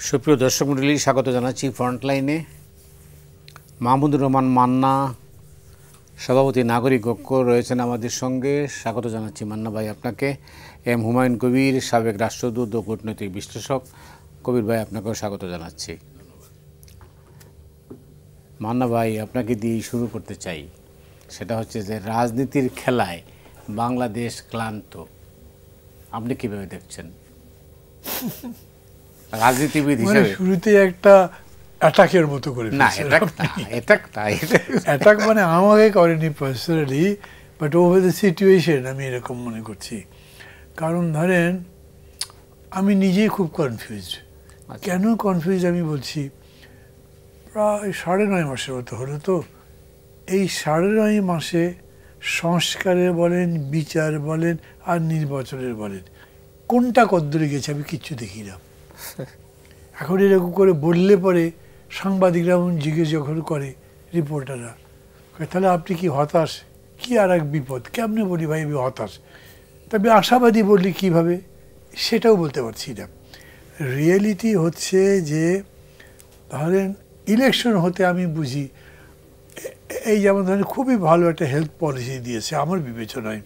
সুপ্রিয় দর্শক মণ্ডলী, স্বাগত জানাচ্ছি ফ্রন্টলাইনে। মাহমুদুর রহমান মান্না, সভাপতি নাগরিক ঐক্য রয়েছেন আমাদের সঙ্গে। স্বাগত জানাচ্ছি মান্না ভাই আপনাকে। এম হুমায়ুন কবির, সাবেক রাষ্ট্রদূত ও কূটনৈতিক বিশ্লেষক। কবির ভাই, আপনাকেও স্বাগত জানাচ্ছি। মান্না ভাই, আপনাকে দিয়ে শুরু করতে চাই। সেটা হচ্ছে যে রাজনীতির খেলায় বাংলাদেশ ক্লান্ত, আপনি কীভাবে দেখছেন রাজনীতিবিদ হিসেবে? শুরুতে একটা অ্যাটাকের মতো করে না, অ্যাটাক মানে আমাকে করেনি personally, but over the situation আমি এরকম মনে করছি। কারণ ধরেন, আমি নিজেই খুব কনফিউজড। কেন কনফিউজ আমি বলছি, প্রায় 9.5 মাসের মতো হলো। তো এই 9.5 মাসে সংস্কারের বলেন, বিচার বলেন, আর নির্বাচনের বলেন, কোনটা কদ্দূরে গেছে আমি কিচ্ছু দেখি না। এখন এরকম করে বললে পরে সাংবাদিকরা জিজ্ঞেস যখন করে, রিপোর্টাররা, তাহলে আপনি কি হতাশ? কি আর এক বিপদ? কেমনে বলি ভাই আমি হতাশ? তবে আশাবাদী বললি কীভাবে, সেটাও বলতে পারছি না। রিয়েলিটি হচ্ছে যে ধরেন ইলেকশন হতে আমি বুঝি, এই যেমন ধরেন খুবই ভালো একটা হেলথ পলিসি দিয়েছে আমার বিবেচনায়।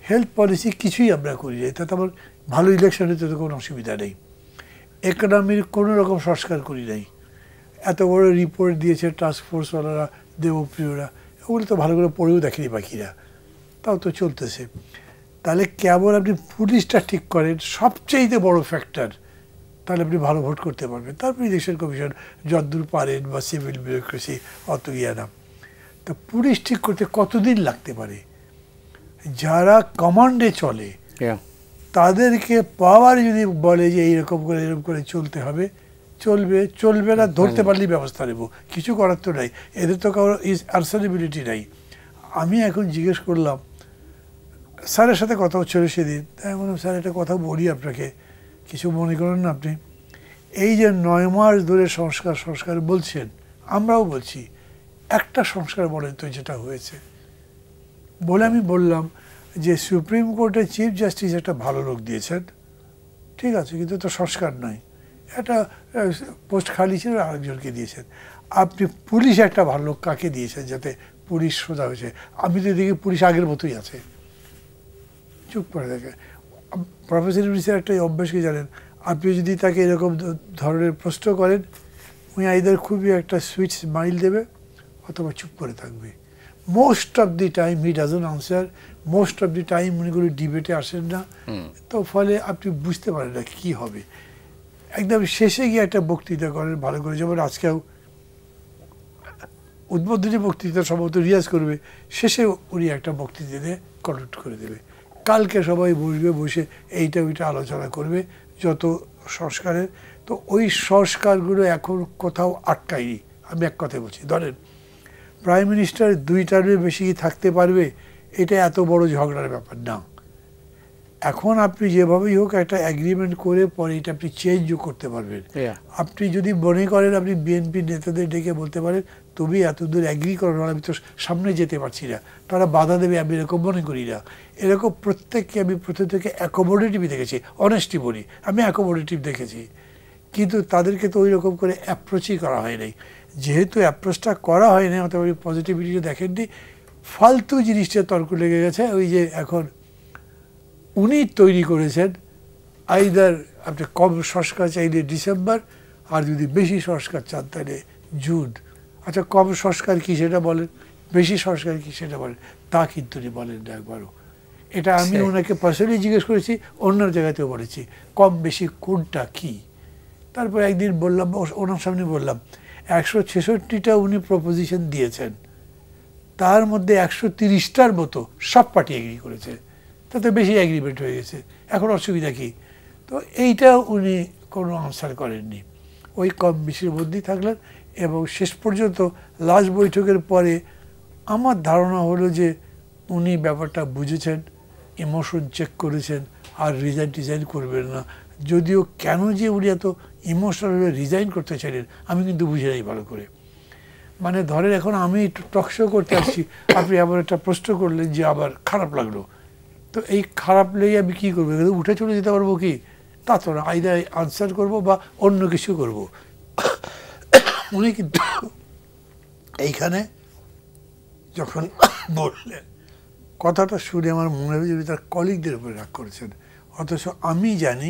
হেলথ পলিসি কিছুই আমরা করি যাই, তাতে আমার ভালো ইলেকশন হতে তো কোনো অসুবিধা নেই। ইকোনমির কোনো রকম সংস্কার করি নাই। এত বড় রিপোর্ট দিয়েছে টাস্কফোর্সওয়ালারা, দেবপ্রিয়রা, ওগুলো তো ভালো করে পড়েও দেখেনি বাকিরা, তাও তো চলতেছে। তাহলে কেবল আপনি পুলিশটা ঠিক করেন, সবচেয়ে বড় ফ্যাক্টর, তাহলে আপনি ভালো ভোট করতে পারবেন। তারপর ইলেকশন কমিশন যতদূর পারেন, বা সিভিল ব্যুরোক্রেসি, অত ইয়ে না। তো পুলিশ ঠিক করতে কতদিন লাগতে পারে? যারা কমান্ডে চলে তাদেরকে পাওয়ার যদি বলে যে এইরকম করে চলতে হবে, চলবে না, ধরতে পারলেই ব্যবস্থা নেব, কিছু করার তো নাই। এদের তো কারো আনসারেবিলিটি নাই। আমি এখন জিজ্ঞেস করলাম, স্যারের সাথে কথা হচ্ছিল সেদিন, তাই বললাম স্যার একটা কথা বলি আপনাকে, কিছু মনে করেন না আপনি? এই যে 9 মাস ধরে সংস্কার বলছেন, আমরাও বলছি, একটা সংস্কার বলেন তো যেটা হয়েছে। বলে আমি বললাম যে সুপ্রিম কোর্টের চিফ জাস্টিস একটা ভালো লোক দিয়েছেন, ঠিক আছে, কিন্তু তো সংস্কার নয়, একটা পোস্ট খালি ছিল, আরেকজনকে দিয়েছেন। আপনি পুলিশ একটা ভালো লোক কাকে দিয়েছেন যাতে পুলিশ সোজা হয়েছে? আমি তো দেখি পুলিশ আগের মতোই আছে, চুপ করে দেখে। প্রফেসর ইউনিসের একটা অভ্যাসকে জানেন, আপনি যদি তাকে এরকম ধরনের প্রশ্ন করেন, উনি আইদার খুবই একটা সুইট স্মাইল দেবে অথবা চুপ করে থাকবে। Most of the time he doesn't answer, most of the time উনিগুলো ডিবেটে আসেন না। তো ফলে আপনি বুঝতে পারেন না কী হবে। একদম শেষে গিয়ে একটা বক্তৃতা করেন ভালো করে, যেমন আজকেও উদ্বোধনী বক্তৃতা সম্ভবত রিয়াজ করবে, শেষে উনি একটা বক্তৃতা দিয়ে কনক্লুড করে দেবে। কালকে সবাই বসবে, বসে এইটা ওইটা আলোচনা করবে যত সংস্কারের। তো ওই সংস্কারগুলো এখন কোথাও আটকায়নি। আমি এক কথায় বলছি, ধরেন প্রাইম মিনিস্টার 2 টার্মের বেশি কি থাকতে পারবে, এটা এত বড় ঝগড়ার ব্যাপার না। এখন আপনি যেভাবেই হোক একটা অ্যাগ্রিমেন্ট করে পরে এটা আপনি চেঞ্জও করতে পারবেন। আপনি যদি মনে করেন আপনি বিএনপি নেতাদের ডেকে বলতে পারেন, তুমি এত দূর অ্যাগ্রি করো না, আমি তো সামনে যেতে পারছি না, তারা বাধা দেবে, আমি এরকম মনে করি না। এরকম প্রত্যেককে আমি প্রথম থেকে অ্যাকোমোডেটিভ দেখেছি, অনেস্টি বলি, আমি অ্যাকোমোডেটিভ দেখেছি, কিন্তু তাদেরকে তো ওই রকম করে অ্যাপ্রোচই করা হয় নাই। যেহেতু অ্যাপ্রোচটা করা হয় না, অথবা ওই পজিটিভিটিটা দেখেননি, ফালতু জিনিসটা তর্ক লেগে গেছে। ওই যে এখন উনি তৈরি করেছেন, আইদার আপনি কম সংস্কার চাইলে ডিসেম্বর, আর যদি বেশি সংস্কার চান তাহলে জুন। আচ্ছা, কম সংস্কার কী সেটা বলেন, বেশি সংস্কার কী সেটা বলেন, তা কিন্তু উনি বলেন না একবারও। এটা আমি ওনাকে পার্সোনালি জিজ্ঞেস করেছি, অন্য জায়গাতেও বলেছি, কম বেশি কোনটা কী। তারপর একদিন বললাম, ওনার সামনে বললাম, 166টা উনি প্রপোজিশন দিয়েছেন, তার মধ্যে 130টার মতো সব পার্টি এগ্রি করেছে, তাতে বেশি এগ্রিমেন্ট হয়ে গেছে, এখন অসুবিধা কী? তো এইটা উনি কোনো আনসার করেননি, ওই কম বেশির মধ্যেই থাকলেন। এবং শেষ পর্যন্ত লাস্ট বৈঠকের পরে আমার ধারণা হলো যে উনি ব্যাপারটা বুঝেছেন, ইমোশন চেক করেছেন, আর রিজাইন করবেন না। যদিও কেন যে উনি এত ইমোশনাল রিজাইন করতে চাইলেন আমি কিন্তু বুঝে নাই ভালো করে। মানে ধরেন এখন আমি একটু টকশো করতে আসছি, আপনি আবার একটা প্রশ্ন করলেন যে আবার খারাপ লাগলো, তো এই খারাপ লেগে আমি কী করবো? উঠে চলে যেতে পারবো কি? তা তো না, আইদার আনসার করবো বা অন্য কিছু করব। উনি কিন্তু এইখানে যখন বললেন কথাটা শুনে আমার মনে হয়েছে তার কলিগদের উপরে রাগ করেছেন, অথচ আমি জানি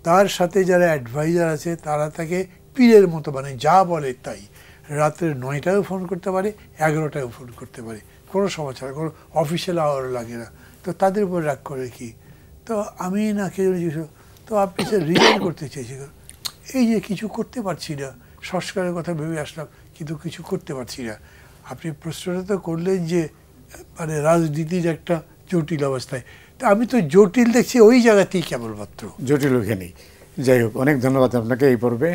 তার সাথে যারা অ্যাডভাইজার আছে তারা তাকে পীরের মতো, মানে যা বলে তাই, রাত্রে 9টায়ও ফোন করতে পারে, 11টায়ও ফোন করতে পারে, কোনো সমস্যা না, কোনো অফিসিয়াল আওয়ারও লাগে না। তো তাদের উপর রাগ করে কি? তো আমি না কে তো আপনি সে রিজাইন করতে চেয়েছি, এই যে কিছু করতে পারছি না, সংস্কারের কথা ভেবে আসলাম কিন্তু কিছু করতে পারছি না। আপনি প্রশ্নটা তো করলেন যে মানে রাজনীতির একটা জটিল অবস্থায়, তা আমি তো জটিল দেখছি ওই জায়গাতেই কেবলমাত্র। জটিল ওখানেই। যাই হোক, অনেক ধন্যবাদ আপনাকে এই পর্বে।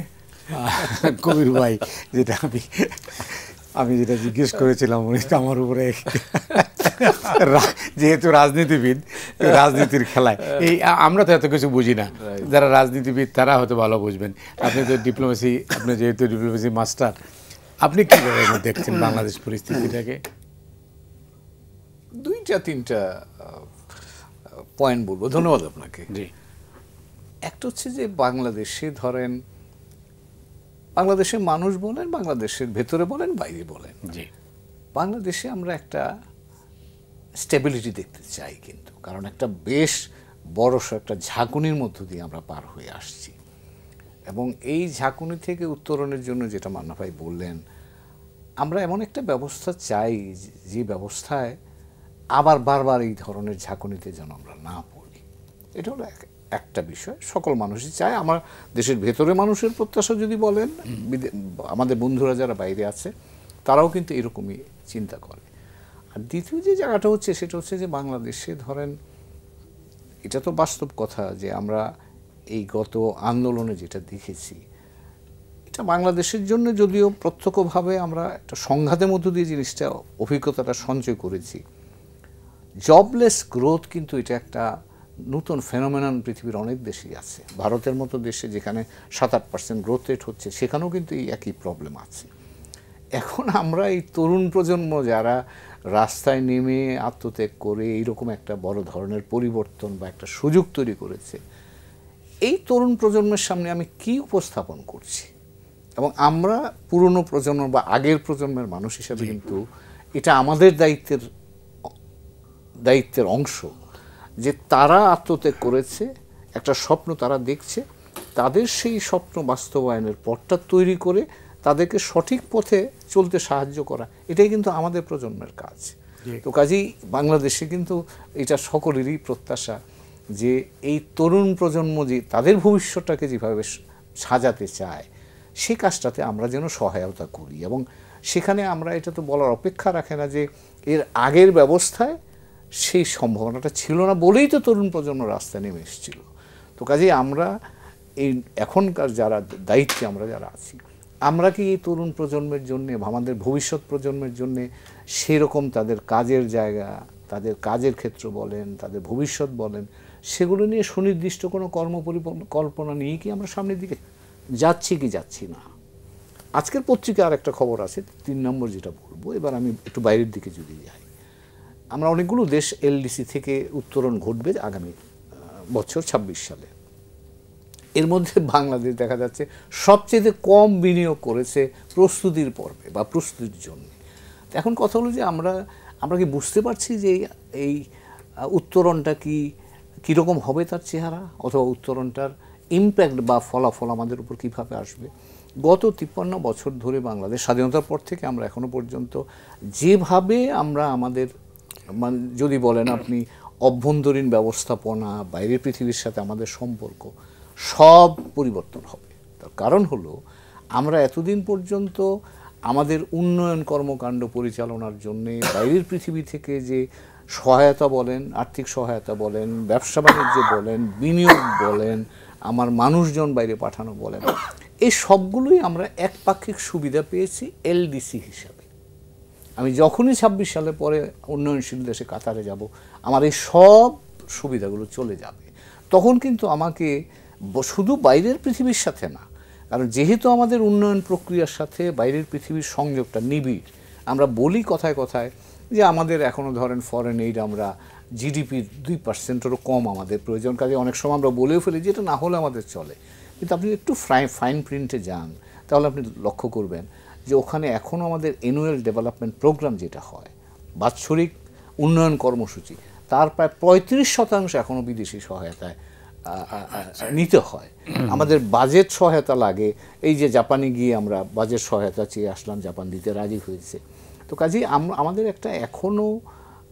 কবির ভাই, যেটা আমি যেটা জিজ্ঞেস করেছিলাম উনি তো আমার উপরে, যেহেতু রাজনীতিবিদ, রাজনীতির খেলায় এই আমরা তো এত কিছু বুঝি না, যারা রাজনীতিবিদ তারা হয়তো ভালো বুঝবেন। আপনি তো ডিপ্লোমেসি, আপনি যেহেতু ডিপ্লোমেসি মাস্টার, আপনি কীভাবে দেখছেন বাংলাদেশ পরিস্থিতিটাকে? 2-3টা পয়েন্ট বলবো। ধন্যবাদ আপনাকে। জি। একটা হচ্ছে যে বাংলাদেশে ধরেন, বাংলাদেশের মানুষ বলেন, বাংলাদেশের ভেতরে বলেন, বাইরে বলেন, জি, বাংলাদেশে আমরা একটা স্টেবিলিটি দেখতে চাই কিন্তু, কারণ একটা বেশ বড়সড় একটা ঝাঁকুনির মধ্য দিয়ে আমরা পার হয়ে আসছি, এবং এই ঝাঁকুনি থেকে উত্তরণের জন্য যেটা মান্না ভাই বললেন, আমরা এমন একটা ব্যবস্থা চাই যে ব্যবস্থায় আবার বারবার এই ধরনের ঝাঁকুনিতে যেন আমরা না পড়ি। এটা হলো একটা বিষয় সকল মানুষই চায়। আমার দেশের ভেতরে মানুষের প্রত্যাশা যদি বলেন, আমাদের বন্ধুরা যারা বাইরে আছে তারাও কিন্তু এরকমই চিন্তা করে। আর দ্বিতীয় যে জায়গাটা হচ্ছে সেটা হচ্ছে যে বাংলাদেশে ধরেন, এটা তো বাস্তব কথা যে আমরা এই গত আন্দোলনে যেটা দেখেছি, এটা বাংলাদেশের জন্য যদিও প্রত্যক্ষভাবে আমরা একটা সংঘাতের মধ্য দিয়ে জিনিসটা অভিজ্ঞতাটা সঞ্চয় করেছি, জবলেস গ্রোথ কিন্তু এটা একটা নতুন ফেনোমেনন পৃথিবীর অনেক দেশেই আছে। ভারতের মতো দেশে যেখানে 7-8% গ্রোথ রেট হচ্ছে, সেখানেও কিন্তু এই একই প্রবলেম আছে। এখন আমরা এই তরুণ প্রজন্ম যারা রাস্তায় নেমে আত্মত্যাগ করে এইরকম একটা বড় ধরনের পরিবর্তন বা একটা সুযোগ তৈরি করেছে, এই তরুণ প্রজন্মের সামনে আমি কি উপস্থাপন করছি, এবং আমরা পুরনো প্রজন্ম বা আগের প্রজন্মের মানুষ হিসেবে কিন্তু এটা আমাদের দায়িত্বের অংশ যে তারা আত্মত্যাগ করেছে, একটা স্বপ্ন তারা দেখছে, তাদের সেই স্বপ্ন বাস্তবায়নের পথটা তৈরি করে তাদেরকে সঠিক পথে চলতে সাহায্য করা, এটাই কিন্তু আমাদের প্রজন্মের কাজ। তো কাজেই বাংলাদেশে কিন্তু এটা সকলেরই প্রত্যাশা যে এই তরুণ প্রজন্ম যে তাদের ভবিষ্যৎটাকে যেভাবে সাজাতে চায়, সেই কাজটাতে আমরা যেন সহায়তা করি। এবং সেখানে আমরা এটা তো বলার অপেক্ষা রাখে না যে এর আগের ব্যবস্থায় সেই সম্ভাবনাটা ছিল না বলেই তো তরুণ প্রজন্ম রাস্তায় নেমে এসেছিল। তো কাজেই আমরা এই এখনকার যারা দায়িত্বে আমরা যারা আছি, আমরা কি এই তরুণ প্রজন্মের জন্যে বা আমাদের ভবিষ্যৎ প্রজন্মের জন্যে সেরকম তাদের কাজের জায়গা, তাদের কাজের ক্ষেত্র বলেন, তাদের ভবিষ্যৎ বলেন, সেগুলো নিয়ে সুনির্দিষ্ট কোনো কর্মপরিকল্পনা নিয়ে কি আমরা সামনের দিকে যাচ্ছি কি যাচ্ছি না? আজকের পত্রিকায় আর একটা খবর আছে, 3 নম্বর যেটা বলবো, এবার আমি একটু বাইরের দিকে যদি যাই, আমরা অনেকগুলো দেশ এলডিসি থেকে উত্তরণ ঘটবে আগামী বছর 26 সালে। এর মধ্যে বাংলাদেশ দেখা যাচ্ছে সবচেয়ে কম বিনিয়োগ করেছে প্রস্তুতির পর্বে বা প্রস্তুতির জন্য। এখন কথা হলো যে আমরা কি বুঝতে পারছি যে এই উত্তরণটা কীরকম হবে তার চেহারা, অথবা উত্তরণটার ইম্প্যাক্ট বা ফলাফল আমাদের উপর কীভাবে আসবে? গত 53 বছর ধরে বাংলাদেশ স্বাধীনতার পর থেকে আমরা এখনো পর্যন্ত যেভাবে আমরা আমাদের মানে যদি বলেন আপনি অভ্যন্তরীণ ব্যবস্থাপনা, বাইরের পৃথিবীর সাথে আমাদের সম্পর্ক সব পরিবর্তন হবে। তার কারণ হলো আমরা এতদিন পর্যন্ত আমাদের উন্নয়ন কর্মকাণ্ড পরিচালনার জন্যে বাইরের পৃথিবী থেকে যে সহায়তা বলেন, আর্থিক সহায়তা বলেন, ব্যবসা বাণিজ্য বলেন, বিনিয়োগ বলেন, আমার মানুষজন বাইরে পাঠানো বলেন, এই সবগুলোই আমরা একপাক্ষিক সুবিধা পেয়েছি এলডিসি হিসাবে। আমি যখনই 26 সালে পরে উন্নয়নশীল দেশে কাতারে যাব, আমার এই সব সুবিধাগুলো চলে যাবে। তখন কিন্তু আমাকে শুধু বাইরের পৃথিবীর সাথে না, কারণ যেহেতু আমাদের উন্নয়ন প্রক্রিয়ার সাথে বাইরের পৃথিবীর সংযোগটা নিবিড়, আমরা বলি কথায় কথায় যে আমাদের এখনও ধরেন ফরেন এইড আমরা জিডিপির 2%-এরও কম আমাদের প্রয়োজন। কাজে অনেক সময় আমরা বলেও ফেলি যে এটা না হলে আমাদের চলে, কিন্তু আপনি একটু ফাইন প্রিন্টে যান তাহলে আপনি লক্ষ্য করবেন যে ওখানে এখনও আমাদের অ্যানুয়াল ডেভেলপমেন্ট প্রোগ্রাম যেটা হয়, বাৎসরিক উন্নয়ন কর্মসূচি, তার প্রায় 35% এখনও বিদেশি সহায়তায় নিতে হয়। আমাদের বাজেট সহায়তা লাগে, এই যে জাপানে গিয়ে আমরা বাজেট সহায়তা চেয়ে আসলাম, জাপান দিতে রাজি হয়েছে। তো কাজেই আমাদের একটা এখনও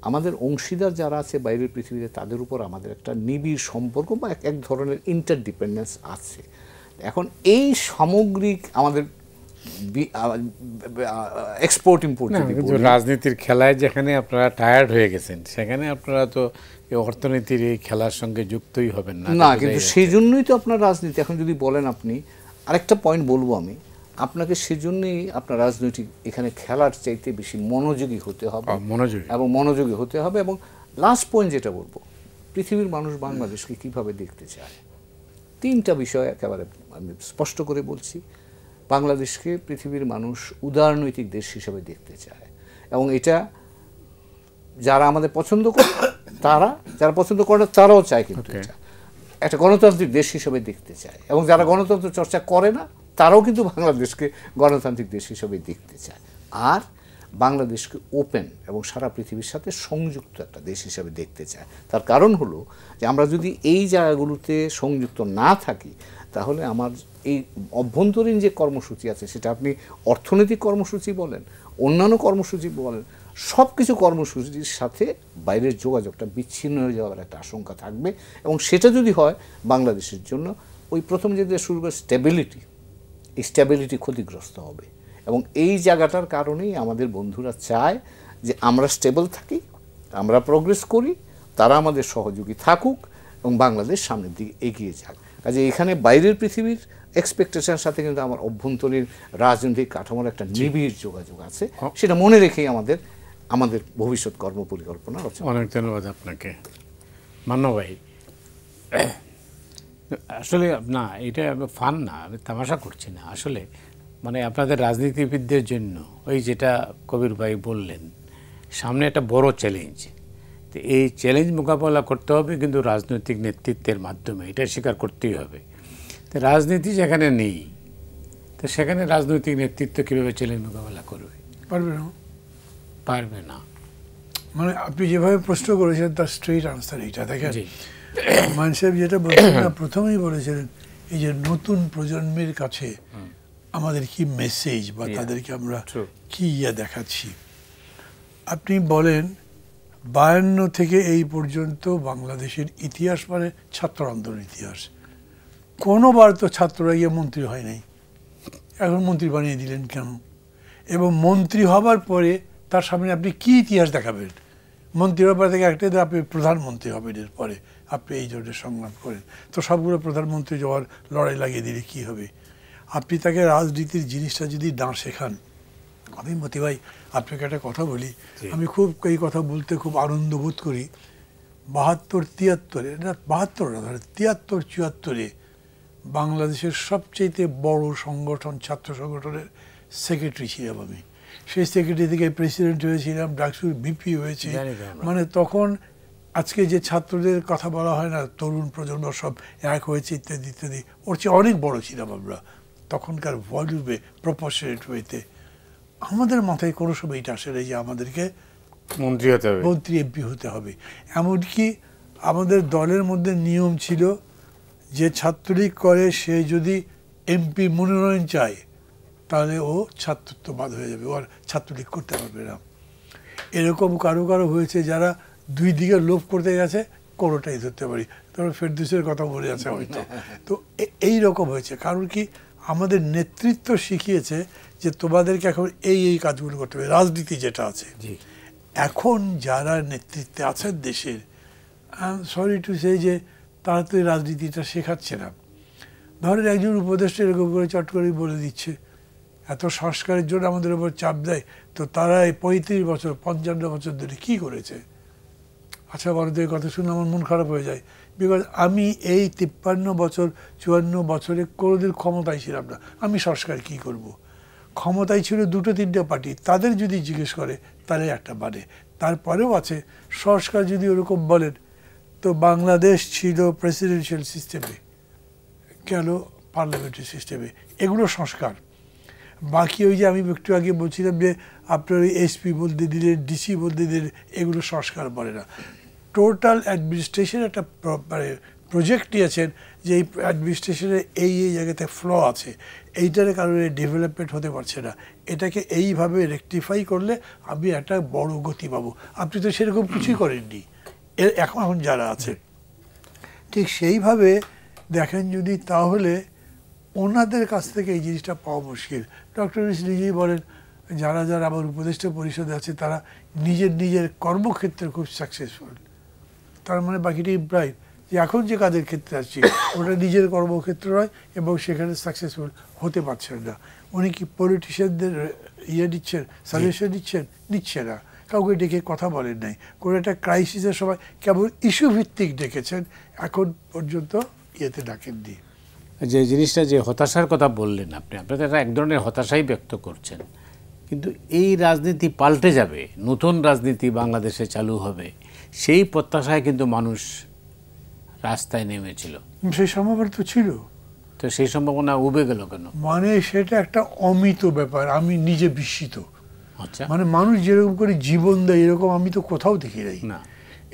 আমাদের অংশীদার যারা আছে বাইরের পৃথিবীতে তাদের উপর আমাদের একটা নিবিড় সম্পর্ক বা এক ধরনের ইন্টারডিপেন্ডেন্স আছে। এখন এই সামগ্রিক আমাদের এক্সপোর্ট ইম্পোর্ট, কিন্তু রাজনীতির খেলায় যেখানে আপনারা টায়ার্ড হয়ে গেছেন সেখানে আপনারা তো এই অর্থনীতির এই খেলার সঙ্গে যুক্তই হবেন না। না, কিন্তু সেই জন্যই তো আপনার রাজনীতি। এখন যদি বলেন আপনি, আরেকটা পয়েন্ট বলবো আমি আপনাকে, সেজন্যই আপনার রাজনৈতিক এখানে খেলার চাইতে বেশি মনোযোগী হতে হবে, মনোযোগী হতে হবে। এবং লাস্ট পয়েন্ট যেটা বলবো, পৃথিবীর মানুষ বাংলাদেশকে কিভাবে দেখতে চায়, 3টা বিষয় একেবারে আমি স্পষ্ট করে বলছি। বাংলাদেশকে পৃথিবীর মানুষ উদারনৈতিক দেশ হিসেবে দেখতে চায়, এবং এটা যারা আমাদের পছন্দ করে তারা, যারা পছন্দ করে না তারাও চায়, কিন্তু এটা একটা গণতান্ত্রিক দেশ হিসেবে দেখতে চায়। এবং যারা গণতন্ত্র চর্চা করে না তারাও কিন্তু বাংলাদেশকে গণতান্ত্রিক দেশ হিসেবে দেখতে চায়। আর বাংলাদেশকে ওপেন এবং সারা পৃথিবীর সাথে সংযুক্ত একটা দেশ হিসেবে দেখতে চায়। তার কারণ হলো যে আমরা যদি এই জায়গাগুলোতে সংযুক্ত না থাকি তাহলে আমার এই অভ্যন্তরীণ যে কর্মসূচি আছে, সেটা আপনি অর্থনৈতিক কর্মসূচি বলেন, অন্যান্য কর্মসূচি বলেন, সব কিছু কর্মসূচির সাথে বাইরের যোগাযোগটা বিচ্ছিন্ন হয়ে যাওয়ার একটা আশঙ্কা থাকবে। এবং সেটা যদি হয় বাংলাদেশের জন্য, ওই প্রথম যেটা শুরু করে স্টেবিলিটি, এই স্টেবিলিটি ক্ষতিগ্রস্ত হবে। এবং এই জায়গাটার কারণেই আমাদের বন্ধুরা চায় যে আমরা স্টেবল থাকি, আমরা প্রোগ্রেস করি, তারা আমাদের সহযোগী থাকুক এবং বাংলাদেশ সামনের দিকে এগিয়ে যাক। কাজে এখানে বাইরের পৃথিবীর এক্সপেকটেশনের সাথে কিন্তু আমার অভ্যন্তরীণ রাজনৈতিক কাঠামোর একটা নিবিড় যোগাযোগ আছে, সেটা মনে রেখেই আমাদের ভবিষ্যৎ কর্ম পরিকল্পনা রচনা। অনেক ধন্যবাদ আপনাকে মান্না ভাই। আসলে না, এটা ফান না, আমি তামাশা করছি না। আসলে মানে আপনাদের রাজনীতিবিদদের জন্য ওই যেটা কবির ভাই বললেন, সামনে একটা বড় চ্যালেঞ্জ। তো এই চ্যালেঞ্জ মোকাবেলা করতে হবে কিন্তু রাজনৈতিক নেতৃত্বের মাধ্যমে, এটা স্বীকার করতেই হবে। তো রাজনীতি যেখানে নেই, তো সেখানে রাজনৈতিক নেতৃত্ব কীভাবে চ্যালেঞ্জ মোকাবেলা করবে? পারবে না। মানে আপনি যেভাবে প্রশ্ন করেছেন তার স্ট্রেইট আনসার এইটা। দেখেন মান সাহেব যেটা বলছেন না, প্রথমেই বলেছিলেন এই যে নতুন প্রজন্মের কাছে আমাদের কি মেসেজ বা তাদেরকে আমরা কি দেখাচ্ছি। আপনি বলেন 52 থেকে এই পর্যন্ত বাংলাদেশের ইতিহাস মানে ছাত্র আন্দোলনের ইতিহাস, কোনোবার তো ছাত্ররা গিয়ে মন্ত্রী হয় নাই, এখন মন্ত্রী বানিয়ে দিলেন কেন? এবং মন্ত্রী হবার পরে তার সামনে আপনি কি ইতিহাস দেখাবেন? মন্ত্রী হওয়ার পর থেকে একটা আপনি প্রধানমন্ত্রী হবেন, এরপরে আপনি এই ধরনের সংগ্রাম করেন, তো সবগুলো প্রধানমন্ত্রী যাওয়ার লড়াই লাগিয়ে দিলে কি হবে? আপনি তাকে রাজনীতির জিনিসটা যদি না শেখান, আমি মতি ভাই আপনাকে একটা কথা বলি, আমি খুব এই কথা বলতে খুব আনন্দ বোধ করি। 72-73 না 72 না 73-74 বাংলাদেশের সবচেয়ে বড় সংগঠন ছাত্র সংগঠনের সেক্রেটারি ছিলাম আমি। সেই সেক্রেটারি থেকে প্রেসিডেন্ট হয়েছিলাম, ডাকসুর ভিপি হয়েছে। মানে তখন আজকে যে ছাত্রদের কথা বলা হয় না, তরুণ প্রজন্ম সব এক হয়েছে ইত্যাদি ইত্যাদি, ওর চেয়ে অনেক বড় ছিলাম আমরা তখনকার ভলিউমে, প্রপোর্শনেট ওয়েতে। আমাদের মাথায় কোনো সময় এটা আসে না যে আমাদেরকে মন্ত্রী হতে হবে, মন্ত্রী এমপি হতে হবে। এমনকি আমাদের দলের মধ্যে নিয়ম ছিল যে ছাত্রলীগ করে সে যদি এমপি মনোনয়ন চায় তাহলে ও ছাত্রত্ববাদ হয়ে যাবে, ও আর ছাত্রলীগ করতে পারবে না। এরকম কারো কারো হয়েছে যারা দুই দিকে লোভ করতে গেছে, কোনোটাই ধরতে পারি। তারপর ফেরদৌসের কথা বলে আছে হয়তো। তো এই রকম হয়েছে, কারণ কি আমাদের নেতৃত্ব শিখিয়েছে যে তোমাদেরকে এখন এই কাজগুলো করতে হবে। রাজনীতি যেটা আছে এখন, যারা নেতৃত্বে আছেন দেশের, সরি টু সে যে তারা তো এই রাজনীতিটা শেখাচ্ছে না। ধরেন একজন উপদেষ্টা এরকম করে চট করে বলে দিচ্ছে, এত সংস্কারের জন্য আমাদের উপর চাপ দেয়, তো তারা এই 35 বছর 55 বছর ধরে কী করেছে? আচ্ছা ভারতের কথা শুনে আমার মন খারাপ হয়ে যায়, বিকজ আমি এই 53 বছর 54 বছরে কোনোদিন ক্ষমতায় ছিলাম না, আমি সংস্কার কী করব? ক্ষমতায় ছিল 2-3টে পার্টি, তাদের যদি জিজ্ঞেস করে তাহলে একটা বাড়ে। তারপরেও আছে সংস্কার যদি ওরকম বলেন, তো বাংলাদেশ ছিল প্রেসিডেন্সিয়াল সিস্টেমে, গেল পার্লামেন্টারি সিস্টেমে, এগুলো সংস্কার। বাকি ওই যে আমি একটু আগে বলছিলাম যে আপনার ওই এসপি বলতে দিলেন, ডিসি বলতে দিলেন, এগুলো সংস্কার বলে না। টোটাল অ্যাডমিনিস্ট্রেশন একটা মানে প্রজেক্ট নিয়েছেন যে এই অ্যাডমিনিস্ট্রেশনে এই জায়গাতে ফ্ল আছে, এইটার কারণে ডেভেলপমেন্ট হতে পারছে না, এটাকে এইভাবে রেকটিফাই করলে আমি একটা বড় গতি পাবো। আপনি তো সেরকম কিছুই করেননি এখন যারা আছে। ঠিক সেইভাবে দেখেন যদি, তাহলে ওনাদের কাছ থেকে এই জিনিসটা পাওয়া মুশকিল। ডক্টর ইউনূস নিজেই বলেন যারা যারা আমার উপদেষ্টা পরিষদে আছে তারা নিজের কর্মক্ষেত্রে খুব সাকসেসফুল। তার মানে বাকিটা ইমপ্লয়, যে এখন যে কাজের ক্ষেত্রে আছি ওটা নিজের কর্মক্ষেত্র নয় এবং সেখানে সাকসেসফুল হতে পারছেন না। উনি কি পলিটিশিয়ানদের দিচ্ছেন, সাজেশন নিচ্ছে না, কাউকে ডেকে কথা বলেন নাই, কোনো একটা ক্রাইসিসের সময় কেবল ইস্যু ভিত্তিক ডেকেছেন, এখন পর্যন্ত ডাকেননি। যে জিনিসটা যে হতাশার কথা বললেন আপনি, আপনাদের এক ধরনের হতাশাই ব্যক্ত করছেন, কিন্তু এই রাজনীতি পাল্টে যাবে, নতুন রাজনীতি বাংলাদেশে চালু হবে, সেই প্রত্যাশায় কিন্তু মানুষ রাস্তায় নেমেছিল। সেই সম্ভাবনা তো ছিল, তো সেই সম্ভাবনা উবে গেল কেন? মানে সেটা একটা অমিত ব্যাপার, আমি নিজে বিস্মিত। আচ্ছা, মানে মানুষ যেরকম করে জীবন দেয় এরকম আমি তো কোথাও দেখি নাই। না,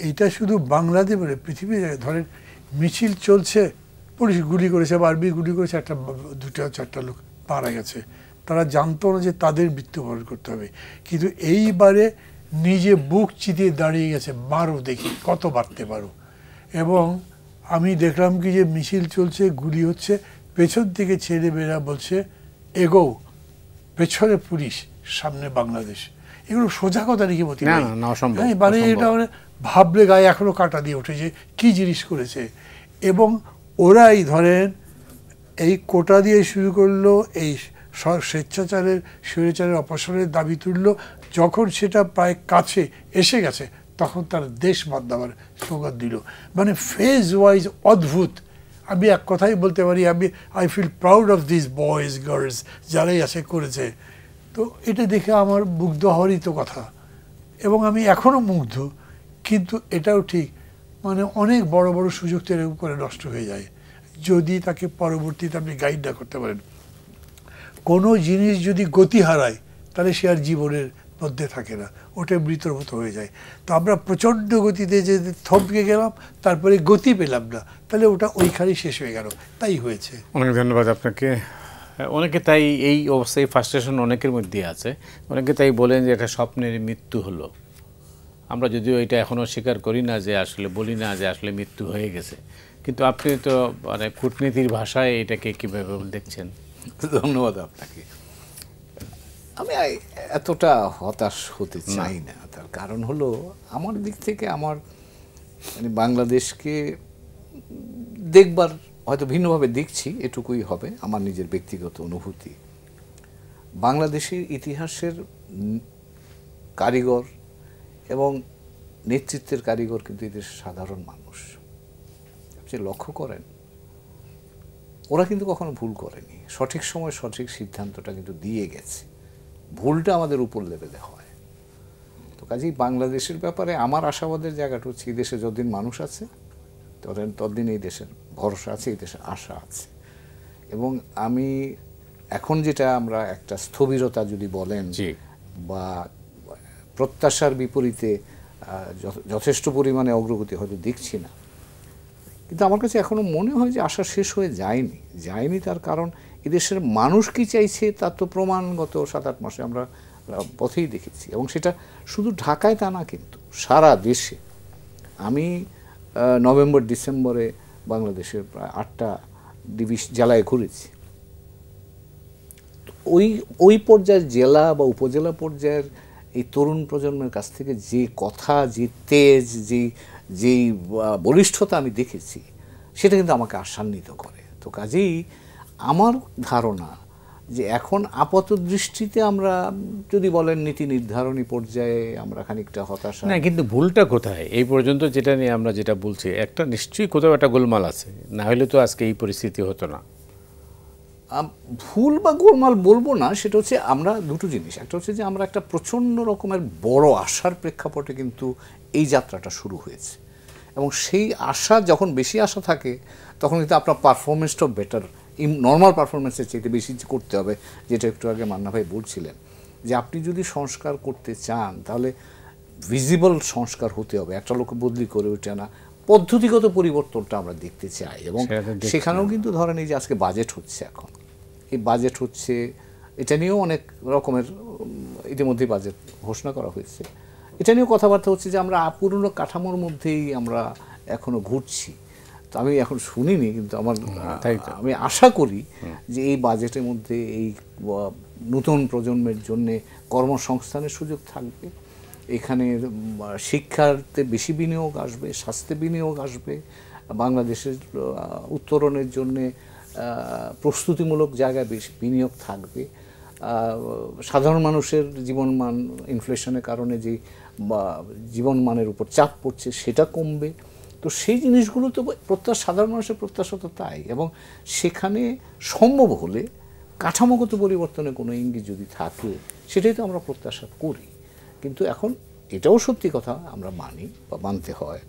এইটা শুধু বাংলাদেশ বলে পৃথিবীর জায়গায় ধরেন মিছিল চলছে, পুলিশ গুলি করেছে বা আর্মি গুলি করেছে, 2-4টা লোক মারা গেছে, তারা জানতো না যে তাদের মৃত্যুবরণ করতে হবে, কিন্তু এইবারে নিজে বুক চিতিয়ে দাঁড়িয়ে গেছে, মারো দেখি কত বাড়তে পারো। এবং আমি দেখলাম কি যে মিছিল চলছে, গুলি হচ্ছে, পেছন থেকে ছেলেমেয়েরা বলছে এগো, পেছনে পুলিশ, সামনে বাংলাদেশ। এগুলো সোজা কথা নাকি মতি? মানে এটা মানে ভাবলে গায়ে এখনো কাটা দিয়ে ওঠে যে কি জিনিস করেছে। এবং ওরাই ধরেন এই কোটা দিয়ে শুরু করলো, এই স্বেচ্ছাচারের স্বৈরাচারের অপসারণের দাবি তুললো, যখন সেটা প্রায় কাছে এসে গেছে তখন তার দেশ বদলাবার স্লোগান দিল। মানে ফেজ ওয়াইজ অদ্ভুত। আমি এক কথাই বলতে পারি, I feel proud of this boys girls যারাই আছে করেছে। তো এটা দেখে আমার মুগ্ধ হওয়ারই তো কথা, এবং আমি এখনও মুগ্ধ। কিন্তু এটাও ঠিক, মানে অনেক বড় বড় সুযোগ তো এরকম করে নষ্ট হয়ে যায় যদি তাকে পরবর্তীতে আপনি গাইড না করতে পারেন। কোনো জিনিস যদি গতি হারায় তাহলে সে আর জীবনের মধ্যে থাকে না, ওটা মৃতর মতো হয়ে যায়। তো আমরা প্রচণ্ড গতিতে যে থমকে গেলাম, তারপরে গতি পেলাম না, তাহলে ওটা ওইখানেই শেষ হয়ে গেল। তাই হয়েছে। অনেক ধন্যবাদ আপনাকে। অনেকে তাই এই অবস্থায় ফ্রাস্ট্রেশন অনেকের মধ্যে আছে, অনেকে তাই বলেন যে এটা স্বপ্নের মৃত্যু হলো। আমরা যদিও এটা এখনও স্বীকার করি না, যে আসলে বলি না যে আসলে মৃত্যু হয়ে গেছে, কিন্তু আপনি তো মানে কূটনীতির ভাষায় এটাকে কীভাবে দেখছেন? ধন্যবাদ আপনাকে। আমি এতটা হতাশ হতে চাই না। তার কারণ হলো আমার দিক থেকে আমার মানে বাংলাদেশকে দেখবার হয়তো ভিন্নভাবে দেখছি, এটুকুই হবে আমার নিজের ব্যক্তিগত অনুভূতি। বাংলাদেশের ইতিহাসের কারিগর এবং নেতৃত্বের কারিগর কিন্তু এদের সাধারণ মানুষ। আপনি লক্ষ্য করেন ওরা কিন্তু কখনো ভুল করেনি, সঠিক সময় সঠিক সিদ্ধান্তটা কিন্তু দিয়ে গেছে। ভুলটা আমাদের উপর লেভেলে হয়। তো কাজেই বাংলাদেশের ব্যাপারে আমার আশাবাদের জায়গাটা হচ্ছে এই দেশে যতদিন মানুষ আছে ততদিন এই দেশের ভরসা আছে, এই দেশের আশা আছে। এবং আমি এখন যেটা আমরা একটা স্থবিরতা যদি বলেন বা প্রত্যাশার বিপরীতে যথেষ্ট পরিমাণে অগ্রগতি হয়তো দেখছি না, কিন্তু আমার কাছে এখনো মনে হয় যে আশা শেষ হয়ে যায়নি। তার কারণ এদেশের মানুষ কি চাইছে তার তো প্রমাণগত 7-8 মাসে আমরা পথেই দেখেছি। এবং সেটা শুধু ঢাকায় তা না, কিন্তু সারা দেশে। আমি নভেম্বর ডিসেম্বরে বাংলাদেশের প্রায় 8টা জেলায় ঘুরেছি। ওই পর্যায়ের জেলা বা উপজেলা পর্যায়ের এই তরুণ প্রজন্মের কাছ থেকে যে কথা, যে তেজ, যেই বলিষ্ঠতা আমি দেখেছি, সেটা কিন্তু আমাকে আশান্বিত করে। তো কাজেই আমার ধারণা যে এখন আপাত দৃষ্টিতে আমরা যদি বলেন নীতি নির্ধারণী পর্যায়ে আমরা খানিকটা হতাশা। না, কিন্তু ভুলটা কোথায়? এই পর্যন্ত যেটা নিয়ে আমরা যেটা বলছি, একটা নিশ্চয়ই কোথাও একটা গোলমাল আছে, না হলে তো আজকে এই পরিস্থিতি হতো না। ভুল বা গোলমাল বলবো না, সেটা হচ্ছে আমরা দুটো জিনিস, একটা হচ্ছে যে আমরা একটা প্রচণ্ড রকমের বড় আশার প্রেক্ষাপটে কিন্তু এই যাত্রাটা শুরু হয়েছে, এবং সেই আশা যখন বেশি আশা থাকে তখন কিন্তু আপনার পারফরমেন্সটাও বেটার, নর্মাল পারফরমেন্সের চাইতে বেশি করতে হবে, যেটা একটু আগে মান্না ভাই বলছিলেন যে আপনি যদি সংস্কার করতে চান তাহলে ভিজিবল সংস্কার হতে হবে, একটা লোক বদলি করে ওঠে না, পদ্ধতিগত পরিবর্তনটা আমরা দেখতে চাই। এবং সেখানেও কিন্তু ধরেন এই যে আজকে বাজেট হচ্ছে, এখন এই বাজেট হচ্ছে, এটা নিয়েও অনেক রকমের ইতিমধ্যে বাজেট ঘোষণা করা হয়েছে, এটা নিয়েও কথাবার্তা হচ্ছে যে আমরা পুরনো কাঠামোর মধ্যেই আমরা এখনো ঘুরছি। তো আমি এখন শুনিনি, কিন্তু আমি আশা করি যে এই বাজেটের মধ্যে এই নতুন প্রজন্মের জন্যে কর্মসংস্থানের সুযোগ থাকবে, এখানে শিক্ষাতে বেশি বিনিয়োগ আসবে, স্বাস্থ্যে বিনিয়োগ আসবে, বাংলাদেশের উত্তরণের জন্যে প্রস্তুতিমূলক জায়গায় বেশি বিনিয়োগ থাকবে, সাধারণ মানুষের জীবনমান ইনফ্লেশনের কারণে যে জীবনমানের উপর চাপ পড়ছে সেটা কমবে। তো সেই জিনিসগুলো তো সাধারণ মানুষের প্রত্যাশা তো তাই, এবং সেখানে সম্ভব হলে কাঠামোগত পরিবর্তনের কোনো ইঙ্গিত যদি থাকে সেটাই তো আমরা প্রত্যাশা করি। কিন্তু এখন এটাও সত্যি কথা আমরা মানি বা মানতে হয়,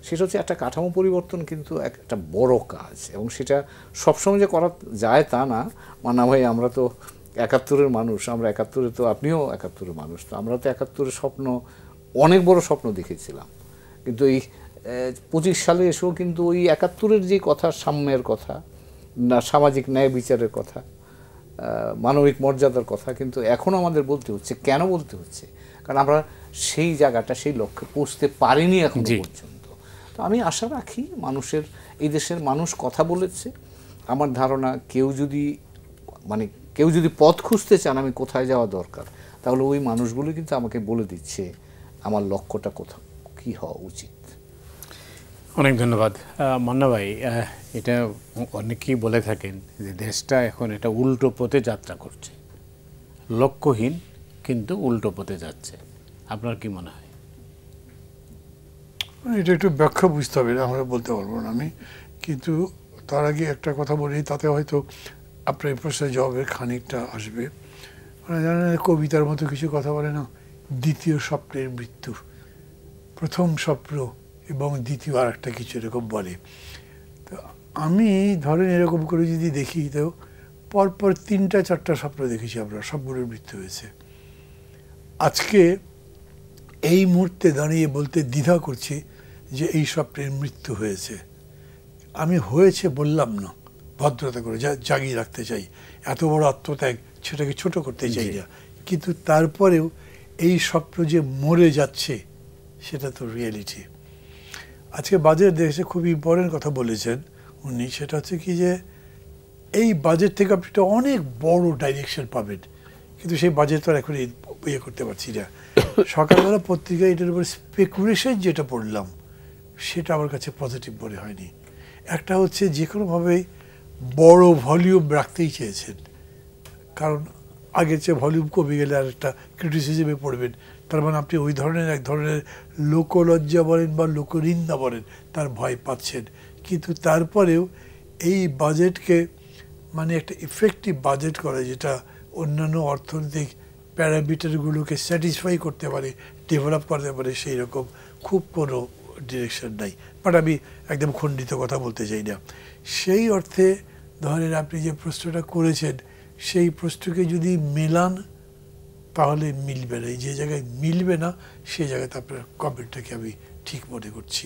সেটা হচ্ছে একটা কাঠামো পরিবর্তন কিন্তু একটা বড় কাজ, এবং সেটা সবসময় যে করা যায় তা না। মানা ভাই, আমরা তো ৭১-এর মানুষ, আমরা ৭১-এ, তো আপনিও ৭১-এর মানুষ, তো আমরা তো ৭১-এর স্বপ্ন, অনেক বড় স্বপ্ন দেখেছিলাম, কিন্তু এই ২৫ সালে এসেও কিন্তু ওই ৭১-এর যে কথা, সাম্যের কথা, না সামাজিক ন্যায় বিচারের কথা, মানবিক মর্যাদার কথা কিন্তু এখনও আমাদের বলতে হচ্ছে। কেন বলতে হচ্ছে? কারণ আমরা সেই জায়গাটা, সেই লক্ষ্যে পৌঁছতে পারিনি এখন পর্যন্ত। তো আমি আশা রাখি মানুষের, এই দেশের মানুষ কথা বলেছে, আমার ধারণা কেউ যদি পথ খুঁজতে চান আমি কোথায় যাওয়া দরকার, তাহলে ওই মানুষগুলো কিন্তু আমাকে বলে দিচ্ছে আমার লক্ষ্যটা কোথাও কী হওয়া উচিত। অনেক ধন্যবাদ মান্না ভাই। এটা অনেকেই বলে থাকেন যে দেশটা এখন এটা উল্টো পথে যাত্রা করছে, লক্ষ্যহীন কিন্তু উল্টো পথে যাচ্ছে। আপনার কি মনে হয়? এটা একটু ব্যাখ্যা বুঝতে হবে, আমরা বলতে পারবো না আমি, কিন্তু তার আগে একটা কথা বলি, তাতে হয়তো আপনার এই প্রশ্নের জবাবের খানিকটা আসবে। মানে জানেন, কবিতার মতো কিছু কথা বলে না, দ্বিতীয় স্বপ্নের মৃত্যু, প্রথম স্বপ্ন এবং দ্বিতীয় আর একটা কিছু এরকম বলে। তো আমি ধরেন এরকম করে যদি দেখি, তো পরপর ৩টা-৪টা স্বপ্ন দেখেছি আমরা, সবগুলোর মৃত্যু হয়েছে। আজকে এই মুহূর্তে দাঁড়িয়ে বলতে দ্বিধা করছি যে এই স্বপ্নের মৃত্যু হয়েছে। আমি হয়েছে বললাম না, ভদ্রতা করে জাগিয়ে রাখতে চাই, এত বড় আত্মত্যাগ সেটাকে ছোট করতে চাই না, কিন্তু তারপরেও এই স্বপ্ন যে মরে যাচ্ছে সেটা তো রিয়েলিটি। আজকে বাজেট দেখেছে, খুব ইম্পর্টেন্ট কথা বলেছেন উনি, সেটা হচ্ছে কি যে এই বাজেট থেকে আপনি একটা অনেক বড় ডাইরেকশন পাবেন, কিন্তু সেই বাজেট তো আর এখন ইয়ে করতে পারছি না। সকালবেলা পত্রিকায় এটার উপর স্পেকুলেশন যেটা পড়লাম সেটা আমার কাছে পজিটিভ মনে হয়নি। একটা হচ্ছে যে কোনোভাবেই বড় ভলিউম রাখতেই চেয়েছেন, কারণ আগের চেয়ে ভলিউম কমে গেলে আর একটা ক্রিটিসিজমে পড়বেন, তার মানে আপনি ওই ধরনের এক ধরনের লোকলজ্জা বলেন বা লোকনিন্দা বলেন তার ভয় পাচ্ছেন। কিন্তু তারপরেও এই বাজেটকে মানে একটা ইফেক্টিভ বাজেট করা, যেটা অন্যান্য অর্থনৈতিক প্যারামিটারগুলোকে স্যাটিসফাই করতে পারে, ডেভেলপ করতে পারে, সেই রকম খুব কোনো ডিরেকশন নাই। বাট আমি একদম খণ্ডিত কথা বলতে চাই না। সেই অর্থে ধরেন আপনি যে প্রশ্নটা করেছেন সেই প্রশ্নকে যদি মেলান তাহলে মিলবে না, যে জায়গায় মিলবে না সেই জায়গাতে আপনার কমেন্টটাকে আমি ঠিক মনে করছি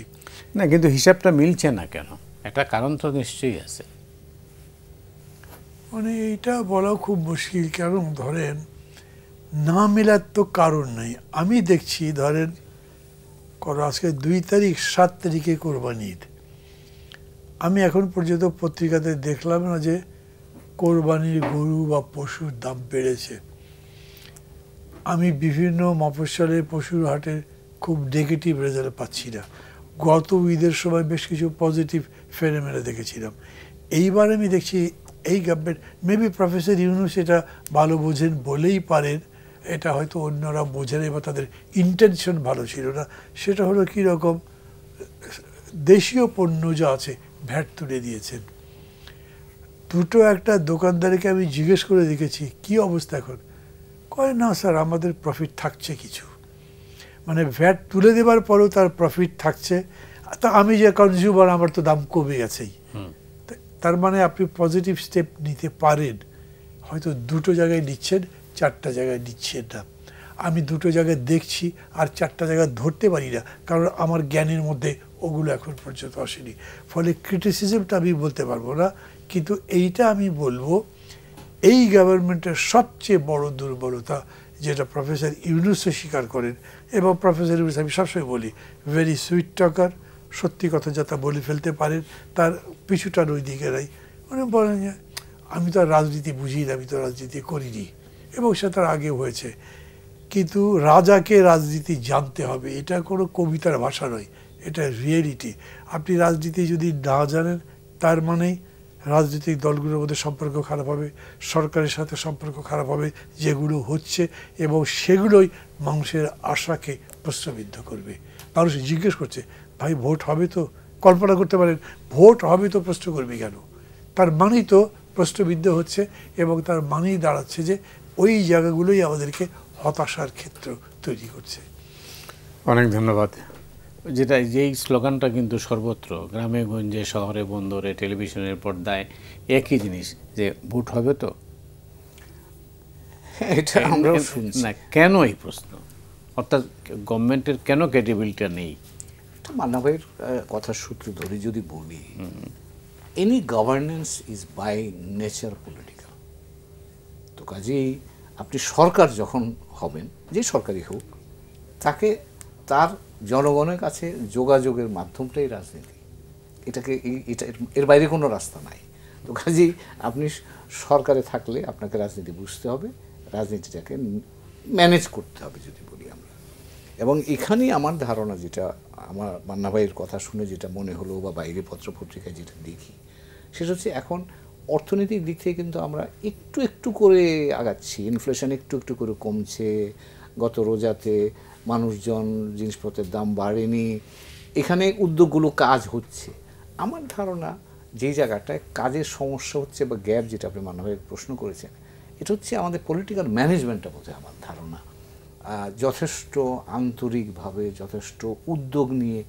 না। কিন্তু হিসাবটা মিলছে না কেন? একটা কারণ তো নিশ্চয়ই আছে। মানে এটা বলাও খুব মুশকিল, কারণ ধরেন না মেলার তো কারণ নেই। আমি দেখছি ধরেন আজকে ২ তারিখ, ৭ তারিখে কোরবানি ঈদ, আমি এখন পর্যন্ত পত্রিকাতে দেখলাম না যে কোরবানির গরু বা পশুর দাম বেড়েছে। আমি বিভিন্ন মফস্বলের পশুর হাটের খুব নেগেটিভ রেজাল্ট পাচ্ছি না। গত ঈদের সময় বেশ কিছু পজিটিভ ফেনোমেনা দেখেছিলাম। এইবার আমি দেখছি এই গভর্নমেন্ট, মেবি প্রফেসর ইউনূস এটা ভালো বোঝেন বলেই পারেন, এটা হয়তো অন্যরা বোঝেন বা তাদের ইন্টেনশন ভালো ছিল না। সেটা হলো কীরকম, দেশীয় পণ্য যা আছে ভ্যাট তুলে দিয়েছেন। দুটো একটা দোকানদারকে আমি জিজ্ঞেস করে দেখেছি কি অবস্থা এখন, কয় না স্যার আমাদের প্রফিট থাকছে কিছু, মানে ভ্যাট তুলে দেবার পরেও তার প্রফিট থাকছে, তা আমি যে কনজিউমার আমার তো দাম কমে গেছেই। তার মানে আপনি পজিটিভ স্টেপ নিতে পারেন, হয়তো দুটো জায়গায় নিচ্ছেন, চারটা জায়গায় নিচ্ছেন না। আমি দুটো জায়গায় দেখছি আর চারটা জায়গায় ধরতে পারি না, কারণ আমার জ্ঞানের মধ্যে ওগুলো এখন পর্যন্ত আসেনি। ফলে ক্রিটিসিজমটা আমি বলতে পারবো না, কিন্তু এইটা আমি বলবো এই গভর্নমেন্টের সবচেয়ে বড় দুর্বলতা, যেটা প্রফেসর ইউনূসও স্বীকার করেন, এবং প্রফেসর ইউনূস আমি সবসময় বলি ভেরি সুইট টকার, সত্যি কথা যাতে বলে ফেলতে পারেন, তার পিছুটার ওই দিকে নাই। উনি বলেন যে আমি তো আর রাজনীতি বুঝি না, আমি তো রাজনীতি করিনি, এবং সে তার আগে হয়েছে। কিন্তু রাজাকে রাজনীতি জানতে হবে, এটা কোনো কবিতার ভাষা নয়, এটা রিয়েলিটি। আপনি রাজনীতি যদি না জানেন তার মানেই রাজনৈতিক দলগুলোর মধ্যে সম্পর্ক খারাপ হবে, সরকারের সাথে সম্পর্ক খারাপ হবে যেগুলো হচ্ছে, এবং সেগুলোই মানুষের আশাকে প্রশ্নবিদ্ধ করবে। মানুষ জিজ্ঞেস করছে ভাই ভোট হবে তো, কল্পনা করতে পারেন ভোট হবে তো প্রশ্ন করবে কেন, তার মানেই তো প্রশ্নবিদ্ধ হচ্ছে, এবং তার মানেই দাঁড়াচ্ছে যে ওই জায়গাগুলোই আমাদেরকে হতাশার ক্ষেত্র তৈরি করছে। অনেক ধন্যবাদ। যেটা যেই স্লোগানটা কিন্তু সর্বত্র, গ্রামে গঞ্জে শহরে বন্দরে টেলিভিশনের পর্দায় একই জিনিস, যে ভোট হবে তো। এটা আমরা শুনছি না, কেন এই প্রশ্ন, অর্থাৎ গভর্নমেন্টের কেন ক্রেডিবিলিটি নেই? মান্না ভাইয়ের কথার সূত্র ধরে যদি বলি, any governance is by nature political. তো কাজেই আপনি সরকার যখন হবেন, যে সরকারই হোক, তাকে তার জনগণের কাছে যোগাযোগের মাধ্যমটাই রাজনীতি। এটাকে এটা এর বাইরে কোনো রাস্তা নাই। তো কাজেই আপনি সরকারে থাকলে আপনাকে রাজনীতি বুঝতে হবে, রাজনীতিটাকে ম্যানেজ করতে হবে যদি বলি আমরা। এবং এখানেই আমার ধারণা, যেটা আমার মান্না ভাইয়ের কথা শুনে যেটা মনে হলো, বা বাইরে পত্রপত্রিকায় যেটা দেখি, সেটা হচ্ছে এখন অর্থনৈতিক দিক থেকে কিন্তু আমরা একটু একটু করে আগাচ্ছি, ইনফ্লেশন একটু একটু করে কমছে, গত রোজাতে মানুষজন জিনিসপত্রের দাম বাড়েনি, এখানে উদ্যোগগুলো কাজ হচ্ছে। আমার ধারণা যেই জায়গাটায় কাজের সমস্যা হচ্ছে বা গ্যাপ, যেটা আপনি মান্না ভাই প্রশ্ন করেছেন, এটা হচ্ছে আমাদের পলিটিক্যাল ম্যানেজমেন্টটা বোধহয় আমার ধারণা যথেষ্ট আন্তরিকভাবে, যথেষ্ট উদ্যোগ নিয়ে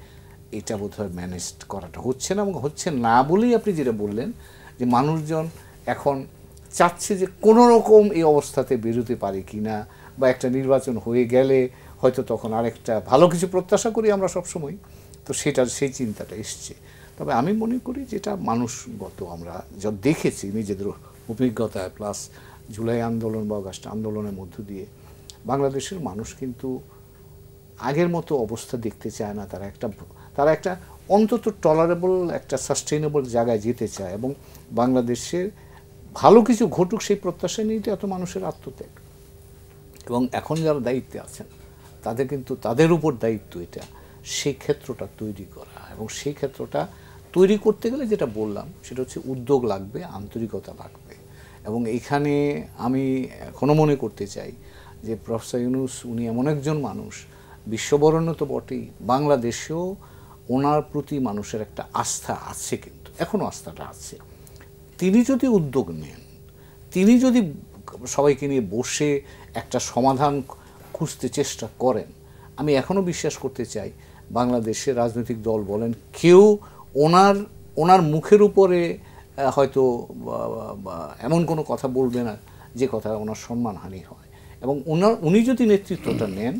এটা বোধহয় ম্যানেজ করাটা হচ্ছে না, এবং হচ্ছে না বলেই আপনি যেটা বললেন যে মানুষজন এখন চাচ্ছে যে কোনো রকম এই অবস্থাতে বেরোতে পারে কি না, বা একটা নির্বাচন হয়ে গেলে হয়তো তখন আরেকটা ভালো কিছু প্রত্যাশা করি আমরা সবসময়, তো সেই চিন্তাটা এসছে। তবে আমি মনে করি যেটা মানুষগত আমরা যা দেখেছি নিজেদের অভিজ্ঞতায়, প্লাস জুলাই আন্দোলন বা আগস্ট আন্দোলনের মধ্য দিয়ে, বাংলাদেশের মানুষ কিন্তু আগের মতো অবস্থা দেখতে চায় না। তারা একটা অন্তত টলারেবল, একটা সাস্টেইনেবল জায়গায় যেতে চায়, এবং বাংলাদেশের ভালো কিছু ঘটুক সেই প্রত্যাশা নিয়ে এত মানুষের আত্মত্যাগ। এবং এখন যারা দায়িত্বে আছেন তাদের কিন্তু তাদের উপর দায়িত্ব এটা সেই ক্ষেত্রটা তৈরি করা, এবং সেই ক্ষেত্রটা তৈরি করতে গেলে যেটা বললাম সেটা হচ্ছে উদ্যোগ লাগবে, আন্তরিকতা লাগবে। এবং এখানে আমি এখনও মনে করতে চাই যে প্রফেসর ইউনূস উনি এমন একজন মানুষ, বিশ্ববরণ্য তো বটেই, বাংলাদেশেও ওনার প্রতি মানুষের একটা আস্থা আছে, কিন্তু এখনও আস্থাটা আছে। তিনি যদি উদ্যোগ নেন, তিনি যদি সবাইকে নিয়ে বসে একটা সমাধান খুঁজতে চেষ্টা করেন, আমি এখনও বিশ্বাস করতে চাই বাংলাদেশের রাজনৈতিক দল বলেন কেউ ওনার মুখের উপরে হয়তো এমন কোনো কথা বলবে না যে কথা ওনার সম্মানহানি হয়। এবং উনি যদি নেতৃত্বটা নেন,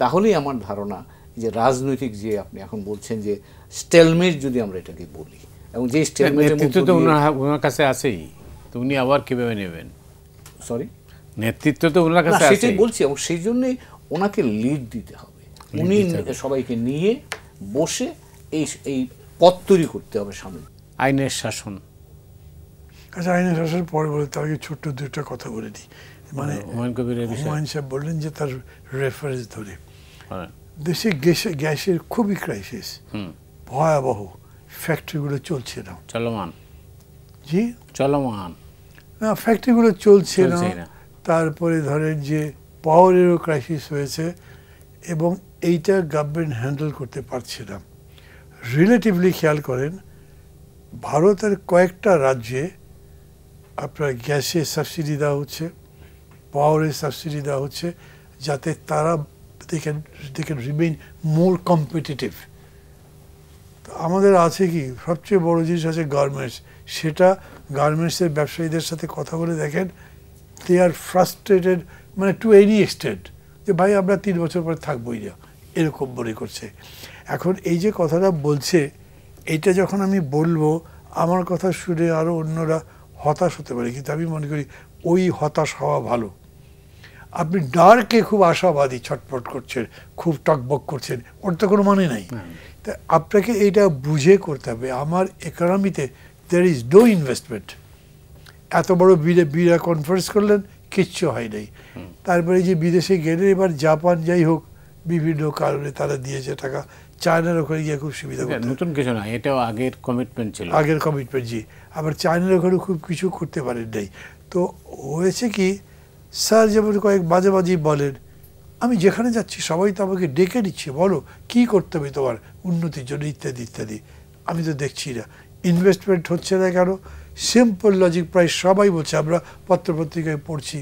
তাহলেই আমার ধারণা যে রাজনৈতিক যে আপনি এখন বলছেন যে স্টেলমেট যদি আমরা এটাকে বলি, এবং যে স্টেলমেটের নেতৃত্ব তো ওনার কাছে আছেই, তো উনি আবার কিভাবে নেবেন? সরি, নেতৃত্ব তো ওনার কাছে আছে, সেটাই বলছি। এবং সেই জন্যই ওনাকে লিড দিতে হবে, উনি সবাইকে নিয়ে বসে এই পথ তৈরি করতে হবে সামনে। আইনের শাসন, আচ্ছা আইনের শাসন পরে বলে, তার আগে ছোট্ট দুইটা কথা বলে দিই। মানে হুমায়ুন সাহেব বললেন যে তার রেফারেন্স ধরে দেশে গ্যাসের খুবই ক্রাইসিস, ভয়াবহ, ফ্যাক্টরিগুলো চলছে না, চলমান, জি চলমান না, ফ্যাক্টরিগুলো চলছে না। তারপরে ধরেন যে পাওয়ারেরও ক্রাইসিস হয়েছে, এবং এইটা গভর্নমেন্ট হ্যান্ডেল করতে পারছে না। রিলেটিভলি খেয়াল করেন, ভারতের কয়েকটা রাজ্যে আপনার গ্যাসে সাবসিডি দেওয়া হচ্ছে, পাওয়ারের সাবসিডি দেওয়া হচ্ছে, যাতে তারা they can remain more competitive. তো আমাদের আছে কি, সবচেয়ে বড় জিনিস আছে গার্মেন্টস। সেটা গার্মেন্টসের ব্যবসায়ীদের সাথে কথা বলে দেখেন, দে আর ফ্রাস্ট্রেটেড, মানে টু এনি এক্সটেন্ট, যে ভাই আমরা 3 বছর পরে থাকবোই না, এরকম মনে করছে। এখন এই যে কথাটা বলছে, এইটা যখন আমি বলবো, আমার কথা শুনে আরও অন্যরা হতাশ হতে পারে, কিন্তু আমি মনে করি ওই হতাশ হওয়া ভালো। আপনি ডার্কে খুব আশাবাদী, ছটফট করছেন, খুব টকবক করছেন, ওর তো কোনো মানে নাই। তা আপনাকে এইটা বুঝে করতে হবে, আমার ইকোনমিতে দেয়ার ইজ নো ইনভেস্টমেন্ট। এত বড় বিরা কনফারেন্স করলেন, কিচ্ছু হয় নাই। তারপরে যে বিদেশে গেলে, এবার জাপান যাই হোক বিভিন্ন কারণে তারা দিয়েছে টাকা, চায়নার ওখানে গিয়ে খুব সুবিধা করতে, নতুন কিছু না, এটাও আগের কমিটমেন্ট ছিল, আগের কমিটমেন্ট। জি, আবার চায়নার ওখানে খুব কিছু করতে পারেন নাই। তো হয়েছে কি, স্যার যেমন কয়েক বাজে বাজি বলেন, আমি যেখানে যাচ্ছি সবাই তো আমাকে ডেকে নিচ্ছে, বলো কী করতে হবে তোমার উন্নতির জন্য, ইত্যাদি ইত্যাদি। আমি তো দেখছি না ইনভেস্টমেন্ট হচ্ছে না কেন। সিম্পল লজিক, প্রায় সবাই বলছে, আমরা পত্রপত্রিকায় পড়ছি,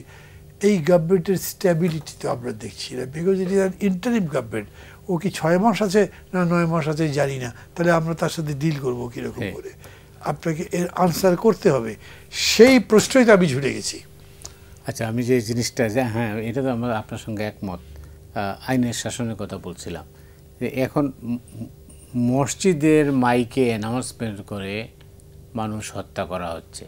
এই গভর্নমেন্টের স্ট্যাবিলিটি তো আমরা দেখছি না, because it is an interim government. ও কি 6 মাস আছে না 9 মাস আছে জানি না, তাহলে আমরা তার সাথে ডিল করবো কীরকম করে? আপনাকে এর আনসার করতে হবে, সেই প্রশ্নই তো আমি ঝুলে গেছি। আচ্ছা, আমি যে জিনিসটা, যে হ্যাঁ, এটা তো আমরা আপনার সঙ্গে একমত, আইনের শাসনের কথা বলছিলাম, যে এখন মসজিদের মাইকে অ্যানাউন্সমেন্ট করে মানুষ হত্যা করা হচ্ছে,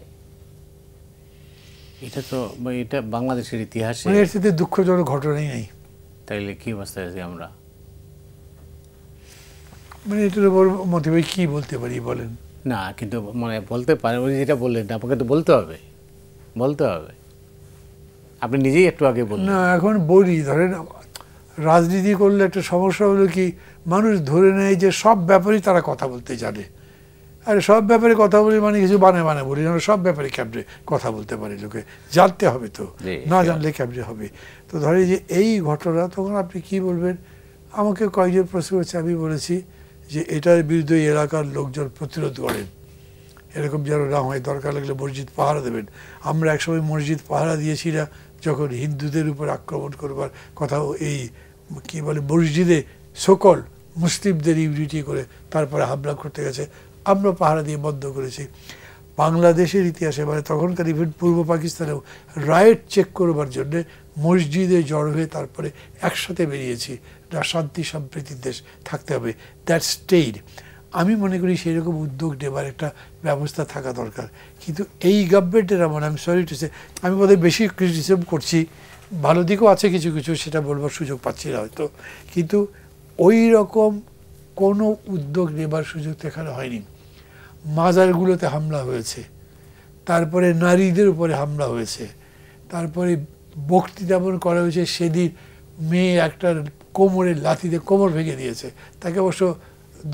এটা তো, এটা বাংলাদেশের ইতিহাসে এর সাথে দুঃখজনক ঘটনাই নেই। তাইলে কি অবস্থায় আছি আমরা? মানে এটার উপর মতে ভাই কী বলতে পারি বলেন? না, কিন্তু মানে বলতে পারে, ওই যেটা বললেন, আপনাকে তো বলতে হবে, বলতে হবে। আপনি নিজেই একটু আগে বললেন। না, এখন বলি, ধরেন রাজনীতি করলে একটা সমস্যা হলো কি, মানুষ ধরে নেয় যে সব ব্যাপারেই তারা কথা বলতে জানে। আরে সব ব্যাপারে কথা বলি মানে কিছু বানে বলি, যেন সব ব্যাপারে ক্যাবরে কথা বলতে পারে লোকে, জানতে হবে তো, না জানলে ক্যাবরে হবে। তো ধরে যে এই ঘটনা, তখন আপনি কি বলবেন? আমাকে কয়েকজন প্রশ্ন করছে, আমি বলেছি যে এটার বিরুদ্ধে এলাকার লোকজন প্রতিরোধ করেন, এরকম যেন না হয়, দরকার লাগলে মসজিদ পাহারা দেবেন। আমরা একসময় মসজিদ পাহারা দিয়েছি না, যখন হিন্দুদের উপর আক্রমণ করবার কথা, এই কী বলে, মসজিদে সকল মুসলিমদের ইউনিটি করে তারপরে হামলা করতে গেছে, আমরা পাহারা দিয়ে বন্ধ করেছি। বাংলাদেশের ইতিহাসে, মানে তখনকার ইভেন পূর্ব পাকিস্তানেও রাইট চেক করবার জন্যে মসজিদে জড়ো হয়ে তারপরে একসাথে বেরিয়েছি, না শান্তি সম্প্রীতির দেশ থাকতে হবে, দ্যাট স্টেইড। আমি মনে করি সেই রকম উদ্যোগ নেবার একটা ব্যবস্থা থাকা দরকার। কিন্তু এই গভর্নমেন্টের এমন, আমি সরি টু সে, আমি বোধহয় বেশি ক্রিটিসিজম করছি, ভালো দিকও আছে কিছু কিছু, সেটা বলবার সুযোগ পাচ্ছি না হয়তো, কিন্তু ওই রকম কোনো উদ্যোগ নেবার সুযোগ এখানে হয়নি। মাজারগুলোতে হামলা হয়েছে, তারপরে নারীদের উপরে হামলা হয়েছে, তারপরে বক্তৃতা করা হয়েছে, সেদিন মেয়ে একটা কোমরে লাথিতে কোমর ভেঙে দিয়েছে, তাকে অবশ্য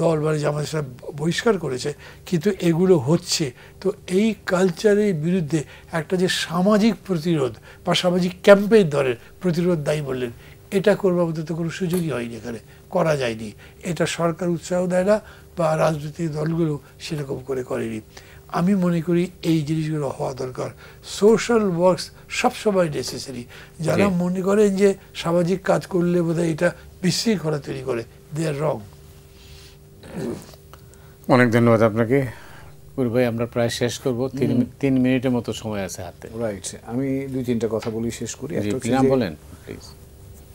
দল বা জামাত ইসলাম বহিষ্কার করেছে, কিন্তু এগুলো হচ্ছে। তো এই কালচারের বিরুদ্ধে একটা যে সামাজিক প্রতিরোধ বা সামাজিক ক্যাম্পেইন ধরেন, প্রতিরোধ দায়ী বললেন, এটা করবার মতো তো কোনো সুযোগই হয়নি, এখানে করা যায়নি। এটা সরকার উৎসাহ দেয় না, বা রাজনৈতিক দলগুলো সেরকম করে করেনি। আমি মনে করি এই জিনিসগুলো হওয়া দরকার। সোশ্যাল ওয়ার্কস সবসময় নেসেসারি। যারা মনে করেন যে সামাজিক কাজ করলে বোধহয় এটা বিশৃঙ্খলা তৈরি করে, দে আর রং। অনেক ধন্যবাদ আপনাকে পুরী ভাই, আমরা প্রায় শেষ করবো, 3 মিনিটের মতো সময় আছে হাতে। রাইট, আমি 2-3টা কথা বলি, শেষ করি। বলেন প্লিজ।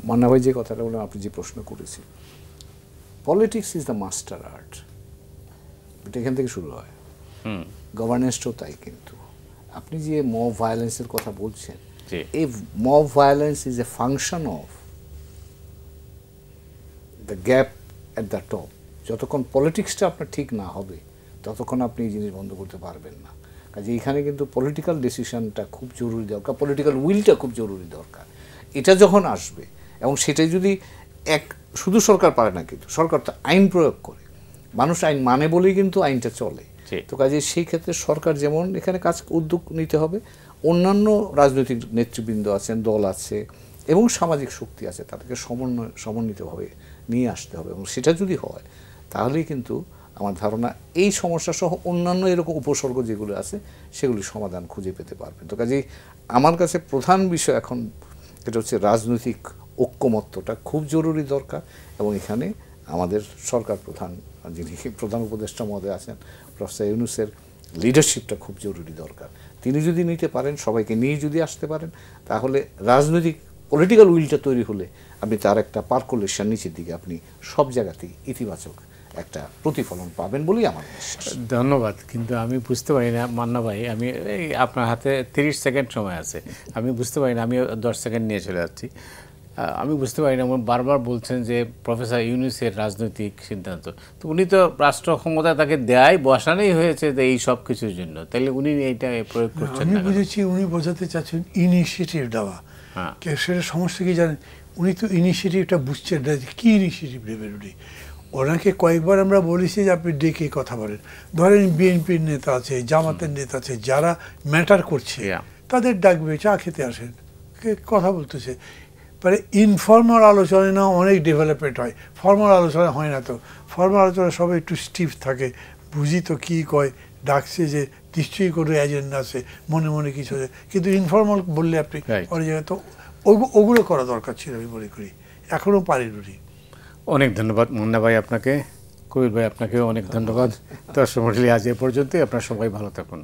মান্না ভাই যে কথাটা বললেন, আপনি যে প্রশ্ন করেছেন, politics is the master art, এটা এখান থেকে শুরু হয়। গভর্নেন্সটাও তাই। কিন্তু আপনি যে মব ভায়োলেন্সের কথা বলছেন, এই mob violence is a function of the gap at the top. যতক্ষণ পলিটিক্সটা আপনার ঠিক না হবে, ততক্ষণ আপনি এই জিনিস বন্ধ করতে পারবেন না। কাজে এখানে কিন্তু পলিটিক্যাল ডিসিশনটা খুব জরুরি দরকার, পলিটিক্যাল উইলটা খুব জরুরি দরকার। এটা যখন আসবে, এবং সেটাই যদি শুধু সরকার পারে না, কিন্তু সরকার তো আইন প্রয়োগ করে, মানুষ আইন মানে বলেই কিন্তু আইনটা চলে। তো কাজে সেই ক্ষেত্রে সরকার যেমন এখানে উদ্যোগ নিতে হবে, অন্যান্য রাজনৈতিক নেতৃবৃন্দ আছেন, দল আছে এবং সামাজিক শক্তি আছে, তাদেরকে সমন্বিতভাবে নিয়ে আসতে হবে। এবং সেটা যদি হয়, তাহলেই কিন্তু আমার ধারণা এই সমস্যা সহ অন্যান্য এরকম উপসর্গ যেগুলো আছে সেগুলি সমাধান খুঁজে পেতে পারবেন। তো কাজেই আমার কাছে প্রধান বিষয় এখন এটা হচ্ছে রাজনৈতিক ঐক্যমত্যটা খুব জরুরি দরকার, এবং এখানে আমাদের সরকার প্রধান যিনি প্রধান উপদেষ্টা মহোদয় আছেন প্রফেসর ইউনূসের লিডারশিপটা খুব জরুরি দরকার। তিনি যদি নিতে পারেন, সবাইকে নিয়ে যদি আসতে পারেন, তাহলে রাজনৈতিক পলিটিক্যাল উইলটা তৈরি হলে আপনি তার একটা পার্কুলেশন নিচের দিকে আপনি সব জায়গাতেই ইতিবাচক একটা প্রতিফলন পাবেন বলেই আমার বিশ্বাস। ধন্যবাদ। কিন্তু আমি বুঝতে পারি না মান্না ভাই, আমি এই আপনার হাতে 30 সেকেন্ড সময় আছে, আমি বুঝতে পারি না, আমি 10 সেকেন্ড নিয়ে চলে যাচ্ছি। আমি বুঝতে পারি না, বারবার বলছেন যে প্রফেসর ইউনূসের রাজনৈতিক সিদ্ধান্ত, তো উনি তো রাষ্ট্র ক্ষমতা তাকে দেয় বসানোই হয়েছে যে এই সব কিছুর জন্য, তাহলে উনি এইটা প্রয়োগ করছেন আমি না কেন? বুঝেছি উনি বোঝাতে চাচ্ছেন ইনিশিয়েটিভ দেওয়া। হ্যাঁ। সেটা সমস্যা কি জানেন, উনি তো ইনিশিয়েটিভটা বুঝছেন না যে কী ইনিশিয়েটিভ নেবেন উনি। ওনাকে কয়েকবার আমরা বলেছি যে আপনি ডেকে কথা বলেন, ধরেন বিএনপির নেতা আছে, জামাতের নেতা আছে, যারা ম্যাটার করছে তাদের ডাকবে, চা খেতে আসেন, কথা বলতেছে। মানে ইনফর্মাল আলোচনায় না অনেক ডেভেলপমেন্ট হয়, ফর্মাল আলোচনা হয় না। তো ফর্মাল আলোচনা সবাই একটু স্টিফ থাকে, বুঝি তো কী কয়, ডাকছে যে নিশ্চয়ই কোনো এজেন্ডা আছে, মনে মনে কিছু আছে, কিন্তু ইনফর্মাল বললে আপনি অনেক জায়গায় তো ওগুলো করা দরকার ছিল আমি মনে করি, এখনও পারেন উনি। অনেক ধন্যবাদ মুন্না ভাই আপনাকে, কবির ভাই আপনাকেও অনেক ধন্যবাদ। দর্শক মণ্ডলী আজ এ পর্যন্তই, আপনারা সবাই ভালো থাকুন।